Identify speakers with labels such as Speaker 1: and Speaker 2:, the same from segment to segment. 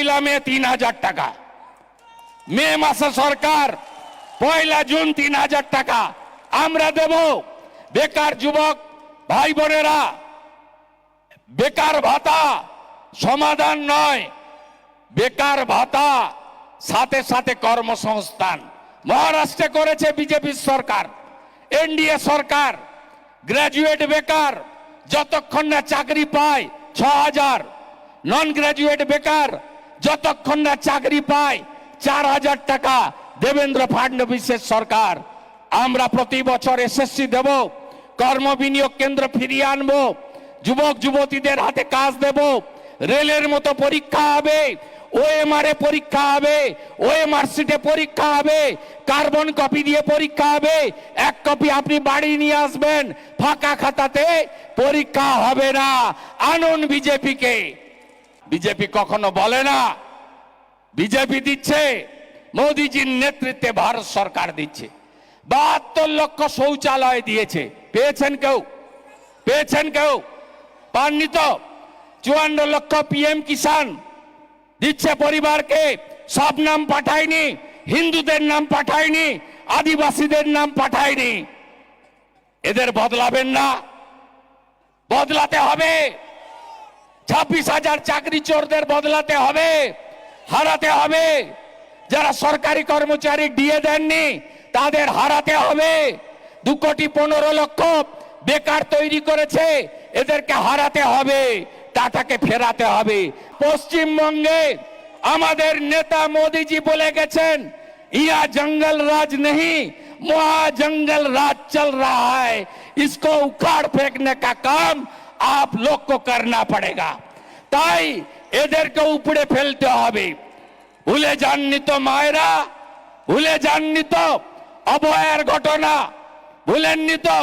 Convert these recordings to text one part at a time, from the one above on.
Speaker 1: পয়লা মে 3000 টাকা, মে মাসে সরকার পয়লা জুন 3000 টাকা আমরা দেব। বেকার যুবক ভাই বোনেরা, বেকার ভাতা সমাধান নয়, বেকার ভাতা সাথে সাথে কর্মসংস্থান। মহারাষ্ট্রে করেছে বিজেপি সরকার, এনডিএ সরকার। গ্রাজুয়েট বেকার যতক্ষণ না চাকরি পায় 6000, নন গ্রাজুয়েট বেকার যতক্ষণ না চাকরি পায় 4000 টাকা দেবেন্দ্র ফাডনবিসের সরকার। আমরা প্রতি বছর এসএসসি দেব, কর্ম বিনিয়োগ কেন্দ্র ফিরিয়ে আনবো, যুবক যুবতীদের হাতে কাজ দেব, রেলের মতো পরীক্ষা হবে, ওএমআর এ পরীক্ষা হবে, ওএমআর সিটে পরীক্ষা হবে, কার্বন কপি দিয়ে পরীক্ষা হবে, এক কপি আপনি বাড়ি নিয়ে আসবেন, ফাঁকা খাতাতে পরীক্ষা হবে না। আনুন বিজেপিকে। বিজেপি কখনো বলে না, বিজেপি দিচ্ছে, মোদীজির নেতৃত্বে ভারত সরকার দিচ্ছে। 72 লক্ষ শৌচালয় দিয়েছে, পেয়েছেন কেউ? পেয়েছেন কেউ? পাননি তো। 54 লক্ষ পিএম কিষাণ দিচ্ছে পরিবারকে, সব নাম পাঠায়নি, হিন্দুদের নাম পাঠায়নি, আদিবাসীদের নাম পাঠায়নি। এদের বদলাবেন না? বদলাতে হবে। 26,000 চাকরি চোরদের বদলাতে হবে, হারাতে হবে। যারা সরকারি কর্মচারী ডিএ দেননি তাদের হারাতে হবে। 2,15,00,000 বেকার তৈরি করেছে, এদেরকে হারাতে হবে, টাটাকে ফেরাতে হবে। পশ্চিমবঙ্গে আমাদের নেতা মোদীজি বলে গেছেন, ইয়া জঙ্গল রাজ नहीं, वहां जंगल राज चल रहा है, इसको उखाड़ फेंकने का काम आप लोग को करना पड़ेगा। তাই এদেরকে উপড়ে ফেলতে হবে। ভুলে যাননি তো মায়েরা, ভুলে যাননি তো অভয়ের ঘটনা, ভুলেননি তো?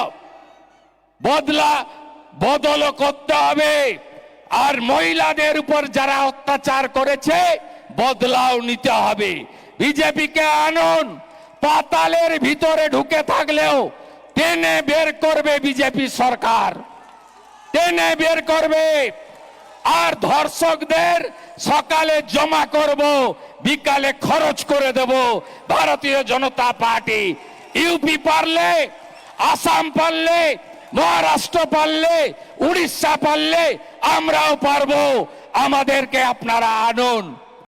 Speaker 1: বদল করতে হবে। আর মহিলাদের উপর যারা অত্যাচার করেছে বদলাও নিতে হবে। বিজেপিকে আনুন। পাতালের ভিতরে ঢুকে থাকলেও টেনে বের করবে বিজেপি সরকার, টেনে বের করবে। আর ধর্ষকদের সকালে জমা করব, বিকালে খরচ করে দেব ভারতীয় জনতা পার্টি। ইউপি পারলে, আসাম পারলে, মহারাষ্ট্র পারলে, উড়িষ্যা পারলে আমরাও পারবো। আমাদেরকে আপনারা আনুন।